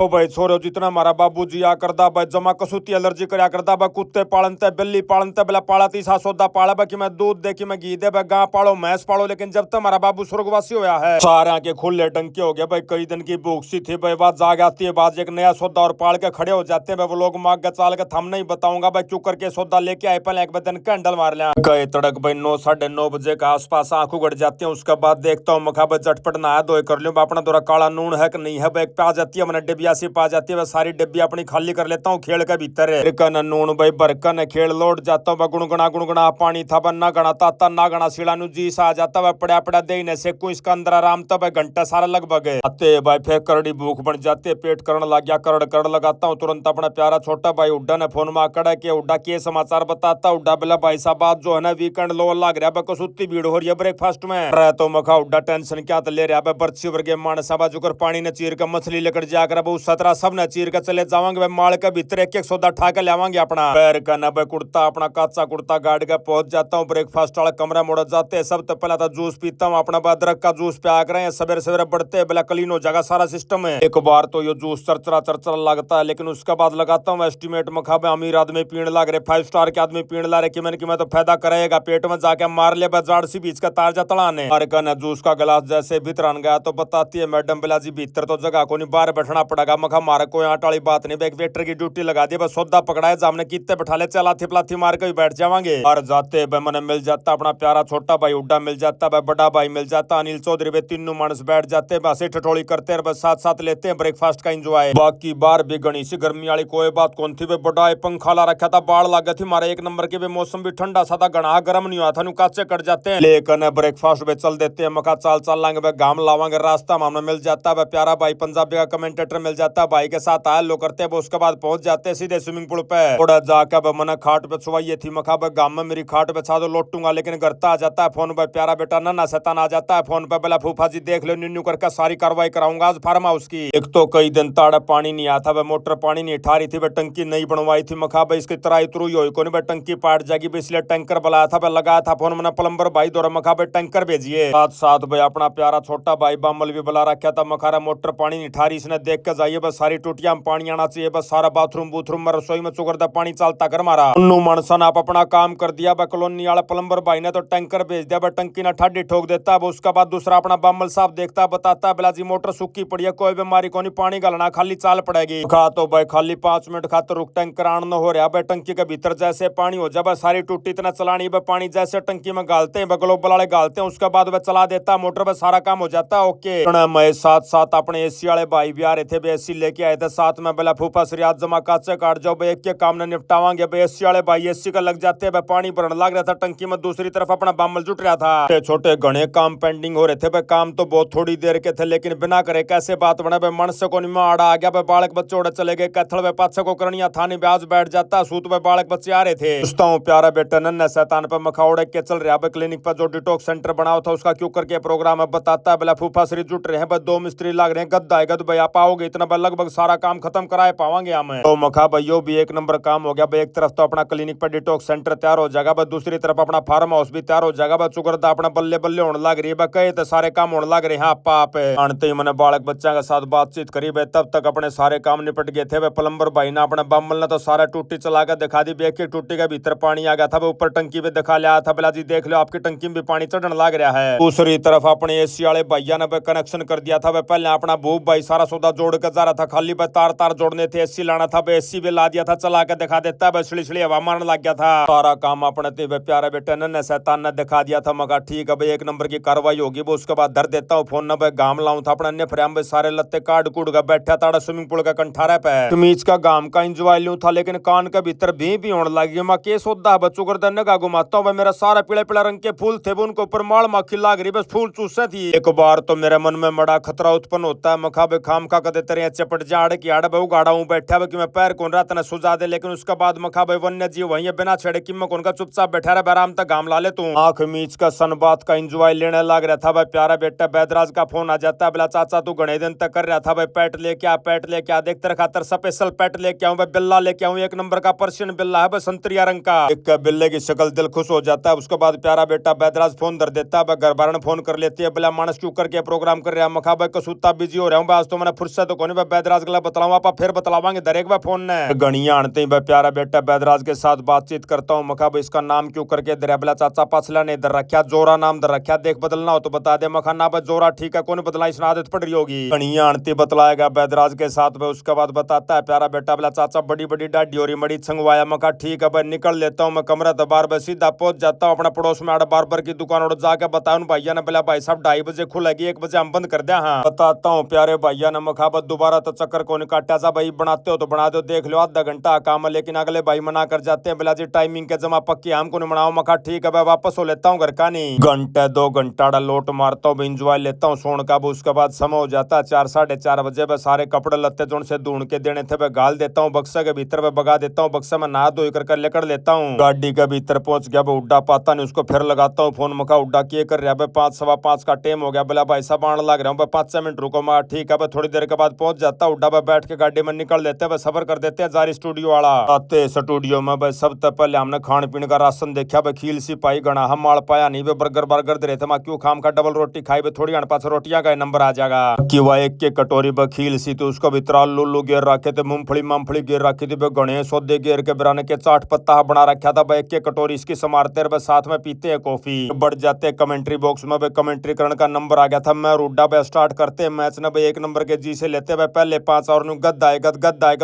ओ भाई छोरो जितना हमारा बाबू जी आ करदा भाई जमा कसूती एलर्जी करया करदा भाई कुत्ते पालनते बिल्ली पालनते बेला पाला तीसा सौदा पाला भाई कि मैं दूध दे कि मैं घी दे भाई गां पालो भैंस पालो, लेकिन जब तक हमारा बाबू स्वर्गवासी होया है सारे के खुले टंके हो गए भाई। कई दिन की भूख सी थी भाई, बात जाग आती है, बात एक नया सौदा और पाल के खड़े हो जाते हैं भाई। वो लोग मांग के चाल के थम नहीं बताऊंगा भाई क्यों करके सौदा लेके आए, पहले एक दिन कैंडल मार लिया कई तड़क भाई 9 9:30 बजे के आसपास आंख उगड़ जाती है। उसके बाद देखता हूँ मखा भाई झटपट नहा धोए कर लूँ अपना थोड़ा काला नून है कि नहीं है भाई, पा जाती है मैंने डिबिया सी पा जाती है, सारी डिब्बी अपनी खाली कर लेता हूँ खेल के भीतर है नून भाई बरकन खेल लौट जाता हूँ गुणगुणा पानी था ना गणा ताता ना गणा सीड़ा नु जी सा आ जाता है पड़ा पड़ा दे से कोई इसका अंदर आराम था भाई घंटा सारा लगभग आते भाई फिर करड़ी भूख बन जाती है, पेट करने लग गया करड़ लगाता हूँ तुरंत अपना प्यारा छोटा भाई उड्डा ने फोन में आकड़ा के उड्डा के समाचार बताता उड्डा बेला भाई साहब बात जो है ना वीकेंड लो लग रहा है कसुत्ती भीड़ हो रही है ब्रेकफास्ट में रह तो मखा उड्डा टेंशन क्या ले रहा है बर्ची वर्गे मानसा बाजूकर पानी ने चीर कर मछली लेकर जाकर बहुत 17 सब ने चीर कर चले जावांगे माल के भीतर एक एक सौदा ठा के लावांगे अपना पैर का नबे कुर्ता अपना काचा कुर्ता गाड़ के पहुंच जाता हूँ ब्रेकफास्ट वाला कमरा मोड़ जाते हैं। सब तो पहला तो जूस पीता हूँ अपना अदरक का जूस प्या कर रहे हैं सवेरे सवेरे बढ़ते बेला क्लीन हो जाएगा सारा सिस्टम है। एक बार तो ये जूस चरचरा लगता है, लेकिन उसके बाद लगाता हूँ एस्टिमेट मखाबे अमीर आदमी पीने लग रहे 5 स्टार के आदमी पीने ला रहे कि मैं तो फायदा करेगा पेट में जाके मार ले बाजार सी बीच का ताजा तड़ाने अरे कहना जूस का गिलास जैसे भीतर गया तो बताती है मैडम बिला जी भीतर तो जगह को नहीं बाहर बैठना पड़ेगा। मखा मारे कोई आट वाली बात नहीं, एक वेटर की ड्यूटी लगा दी बस सौदा पकड़ाए जामने कितने बैठा ले चला थी मार के भी बैठ जावांगे और जाते भाई मैंने मिल जाता अपना प्यारा छोटा भाई उड्डा मिल जाता भाई बड़ा भाई मिल जाता अनिल चौधरी भाई तीनों मानस बैठ जाते बस ठठोली करते हैं बस साथ साथ लेते हैं ब्रेकफास्ट का एंजॉय। बाकी बार भी गणी सी गर्मी वाली कोई बात कौन थी बड़ा पंखा ला रखा था बाढ़ लग थी मारे एक नंबर के मौसम भी ठंडा सा था गणा गर्म नहीं हुआ था नु काचे कट जाते हैं लेकिन ब्रेकफास्ट में चल देते हैं मखा चाल लांगे भाई घाम लावांगे रास्ता में हमें मिल जाता है प्यारा भाई पंजाबी का कमेंटेटर मिल जाता है भाई के साथ आया लो करते हैं उसके बाद पहुंच जाते हैं सीधे स्विमिंग पूल पे थोड़ा जाकर मना खाट पे छुवाइए थी मखा गांव में मेरी खाट पे छा दो लौटूंगा लेकिन घर आ जाता है फोन पे प्यारा बेटा नन्ना शैतान आ जाता है फोन पे बोला फूफा जी देख लो निन्नू करके सारी कार्रवाई कराऊंगा आज फार्म हाउस की। एक तो कई दिन ताड़ा पानी नहीं आता भाई मोटर पानी नहीं ठा रही थी भाई टंकी नहीं बनवाई थी मखा भाई इसकी तराई तुरुई हुई को नहीं भाई टंकी पाट जाएगी इसलिए टैंकर बुलाया था भाई लगाया था फोन मैंने प्लम्बर भाई दौरा मखा भाई टैंकर भेजिए साथ साथ भाई अपना प्यारा छोटा भाई बामल भी बुला रखा था मखारा मोटर पानी नहीं ठा रही इसने देख के जाइए बस सारी टूटियां में पानी आना चाहिए बस सारा बाथरूम बूथरूम में रसोई में चुगरदा पानी चलता कर मारा उन्नू मनसन आप अपना काम कर दिया भाई कॉलोनी वाला प्लम्बर भाई ने तो टैंकर भेज दिया भाई टंकी ना ठाडी ठोक देता है उसका बाद दूसरा अपना बामल साहब देखता बताता बिला जी मोटर सूखी पड़ी है कोई बीमारी को नहीं पानी गलना खाली चाल पड़ेगी खा तो भाई खाली 5 मिनट खातर रुक टैंकर आना हो रहा भाई टंकी के भीतर जैसे पानी हो जाए सारी टूटी इतना चलानी है पानी जैसे टंकी में गालते हैं ग्लोबल वाले गालते हैं उसके बाद वह चला देता है मोटर पर सारा काम हो जाता है ओके। मैं साथ साथ अपने एसी वाले भाई भी आ रहे थे एसी लेके आए थे साथ में बोला फूफा श्री जमा काचे काट जाओ भाई एक काम ने निपटावांगे भाई एसी वाले भाई एसी का लग जाते हैं पानी भरने लग रहा था टंकी में दूसरी तरफ अपना बामल जुट रहा था छोटे घने काम पेंडिंग हो रहे थे भाई काम तो बहुत थोड़ी देर के थे लेकिन बिना करे कैसे बात बना भाई मन से को नहीं आड़ा आ गया भाई बालक बच्चे उड़े चले गए कैथल भाई पाछे को करनिया थानी ब्याज बैठ जाता सूत भाई बालक बच्चे आ रहे थे पूछता हूँ प्यारा बेटा नन्ना शैतान पे मखौड़े के चल रहा भाई क्लिनिक पर जो डिटॉक्स सेंटर बनाओ था उसका क्यों करके प्रोग्राम है बताता है बोला फूफा श्री जुट रहे हैं भाई 2 मिस्त्री लग रहे हैं गद्दा है गद भाई आप आओगे इतना भाई लगभग सारा काम खत्म कराए पावांगे हमें तो मखा भाइयों भी एक नंबर काम हो गया भाई। एक तरफ तो अपना क्लिनिक पर डिटॉक्स सेंटर तैयार हो जाएगा भाई दूसरी तरफ अपना फार्म हाउस भी तैयार हो जाएगा भाई चुगरदा अपना बल्ले बल्ले होने लग रही है कहे तो सारे काम होने लग रहे हैं आप आनते ही मैंने बालक बच्चा के साथ बातचीत करी भाई तब तक अपने सारे काम निपट गए थे भाई प्लम्बर भाई ने अपने बामल ने तो सारा टूटी चला कर दिखा दी बेक की टूटी के भीतर पानी आ गया था ऊपर टंकी पे दिखा लिया था बिला जी देख लो आपकी टंकी में भी पानी चढ़ने लग रहा है। दूसरी तरफ अपने एसी वाले भैया ने कनेक्शन कर दिया था पहले अपना भूप भाई सारा सौदा जोड़ कर जा रहा था खाली भाई तार जोड़ने थे एसी लाना था एसी भी ला दिया था चला के दिखा देता है छिड़ी हवा मारने लग गया था सारा काम अपने थे प्यारे बेटे ने शैतान ने दिखा दिया था मगा ठीक है भाई एक नंबर की कार्रवाई होगी वो उसके बाद धर देता हूँ फोन न गाम लाऊं था अपना अन्य फ्रेम में सारे लत्ते काट कूट का बैठा था स्विमिंग पूल का कंठारा पे तमीज का गाम का इंजॉय लूं था लेकिन कान के भीतर भी होने लगी मैं के सोदा बच्चों कर दन्ने का घुमाता हूँ मेरा सारा पीले पीला रंग के फूल थे उनको ऊपर माल माखी लाग रही बस फूल चूसे थी। एक बार तो मेरे मन में बड़ा खतरा उत्पन्न होता है मखाबे खाम खा कदे तेरे चपट जाड़ की आड़ बहु गाड़ा हूँ बैठा कि मैं पैर कौन रात ने सुझा दे लेकिन उसके बाद मखाबे वन्य जीव वहीं बिना छेड़े कि मैं कौन का चुपचाप बैठा रहा आराम तक घाम ला ले तू आंख मीच का सन बात का इंजॉय लेने लग रहा था भाई प्यारा बेटा बैदराज का फोन आ जाता है बोला चाचा तू घने दिन तक कर रहा था भाई पैट लेके आ देख तेरे खातर स्पेशल पैट लेके आऊं भाई बिल्ला लेके आऊं एक नंबर का पर्शियन बिल्ला है भाई संतरिया रंग का एक बिल्ले की शक्ल दिल खुश हो जाता है। उसके बाद प्यारा बेटा बैदराज फोन धर देता है घर बार फोन कर लेती है बोला मानस क्यों करके प्रोग्राम कर रहा है मखा भाई कसूता बिजी हो रहा हूँ आज तो मैंने फुर्सत को कोनी भाई बैदराज गला बतलाऊं आप फिर बतलावांगे दरेक भाई फोन ने गणिया आनते ही भाई प्यारा बेटा बैदराज के साथ बातचीत करता हूँ मखा भाई इसका नाम क्यों करके दरेबला चाचा पसला ने इधर रखा जोरा नाम दर रखा देख बदलना हो तो बता दे मखा ना भाई जोरा ठीक है कौन बदला इसने आदत पड़ रही होगी गणिया आनती बतलाएगा बैदराज के साथ भाई उसके बाद बताता है प्यारा बेटा बोला चाचा बड़ी बड़ी डाडी हो रही मड़ी छंगवाया मखा ठीक है भाई निकल लेता हूँ मैं कमरा दबार में सीधा पहुंच जाता हूँ अपने पड़ोस में बार्बर की दुकान और जाके बताऊं भैया ने बोला भाई साहब 2:30 बजे खुलेगी 1 बजे हम बंद कर दिया हाँ बताता हूँ प्यारे भैया ने मखाबत दोबारा तो चक्कर को नहीं काटा सा भाई बनाते हो तो बना दो देख लो आधा घंटा काम है लेकिन अगले भाई मना कर जाते हैं बोला जी टाइमिंग के जमा पक्की हमको नहीं बनाओ मखा ठीक है भाई वापस हो लेता हूँ घर का नहीं घंटे 2 घंटा लोट मारता हूँ इंजॉय लेता हूँ सोने का उसके बाद समय हो जाता है 4 साढ़े 4 बजे में सारे कपड़े लत्ते जोन से ढूंढ के देने थे मैं गाल देता हूँ बक्से के भीतर में बगा देता हूँ बक्से में नहा धो कर लेकर लेता हूँ गाड़ी के भीतर पहुंच गया भाई उड्डा पाता नहीं उसको फिर लगाता हूँ फोन मखा उड्डा किए कर रहा भाई 5 सवा 5 का टाइम हो गया बोला भाई साहब आने लग रहा हूँ भाई 5 मिनट रुको मैं ठीक है भाई थोड़ी देर के बाद पहुंच जाता उड्डा भाई बैठ के गाड़ी में निकल लेते हैं सफर कर देते हैं जारी स्टूडियो वाला आते स्टूडियो में भाई सबसे पहले हमने खाने पीने का राशन देखा भाई खील सी पाई गणा हम माल पाया नहीं भाई बर्गर बर्गर दे रहे थे मैं क्यों खाम का डबल रोटी खाई भाई थोड़ी पास रोटियां का नंबर आ जाएगा कि वह एक कटोरी भाई खील सी तो उसको भीतर लुल्लू गेर रखे थे मूंगफली गेर रखी थी भाई गणे सौदे गेर के बिराने के चाट पत्ता बना रखा था भाई एक कटोरी इसकी समारते रहे साथ में पीते हैं कॉफी बढ़ जाते हैं कमेंट्री बॉक्स में भाई कमेंट्री करने का नंबर आ गया था मैं रूडा भाई स्टार्ट करते हैं मैच ने भाई 1 नंबर के जी से लेते भाई पहले 5 और गद आएगा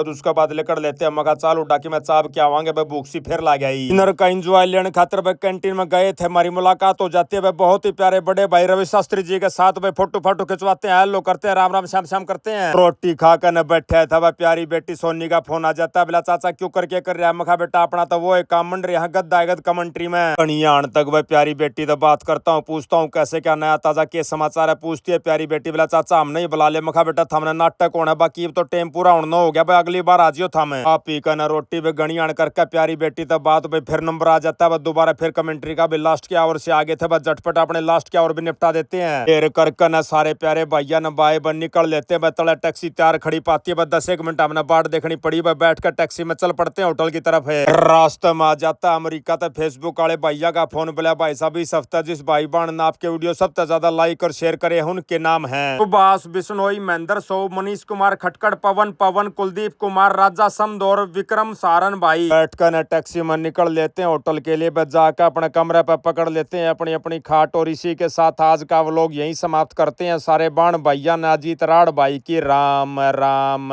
तो उसके बाद लेकर लेते हैं मगा चाल उड़ा के मैं चाप के आवांगे भाई भूख सी फिर ला गई इनर का एंजॉय लेने खातिर भाई कैंटीन में गए थे हमारी मुलाकात हो जाती है भाई बहुत ही प्यारे बड़े भाई रवि शास्त्री जी के साथ भाई फोटो खिंचवाते हैं हेलो करते हैं राम राम श्याम श्याम करते हैं रोटी खाकर न बैठे था भाई प्यारी बेटी सोनी का फोन आ जाता है बोला चाचा क्यों करके कर रहा है मखा बेटा अपना तो वो एक काम मंड यहाँ गद आएगा कमेंट्री में कणियान तक भाई प्यारी बेटी तो बात करता हूँ पूछता हूँ कैसे क्या नया ताजा के समाचार है पूछती है प्यारी बेटी बोला चाचा हम नहीं बुला ले मखा बेटा हमने नाटक होना बाकी तो टाइम पूरा होना हो गया भाई अगली बार आजियो था मैं आप ही का ना रोटी पे गणियान करके प्यारी बेटी तो बात भाई फिर नंबर आ जाता है दोबारा फिर कमेंट्री का भी लास्ट के आवर से आगे थे झटपट अपने लास्ट के आवर भी निपटा देते हैं फिर करके ना सारे प्यारे भैया न बाय बन निकल लेते हैं तले टैक्सी तैयार खड़ी पाती है 10-1 मिनट हमने बाट देखनी पड़ी बैठ कर टैक्सी में चल पड़ते हैं होटल की तरफ है रास्ते में आ जाता अमेरिका तो फेसबुक वाले भैया का फोन बोला भाई साहब इस हफ्ते जिस भाई बहन ने आपके वीडियो सबसे ज्यादा लाइक और शेयर करे हैं उनके नाम है सुभाष बिश्नोई महेंद्र सो मनीष कुमार खटकड़ पवन कुलदीप कुमार राजा समदौर विक्रम सारन भाई बैठकर टैक्सी में निकल लेते हैं होटल के लिए जाकर अपने कमरे पर पकड़ लेते हैं अपनी अपनी खाट और इसी के साथ आज का व्लॉग यहीं समाप्त करते हैं सारे बाण भैया नाजीत राड़ भाई की राम राम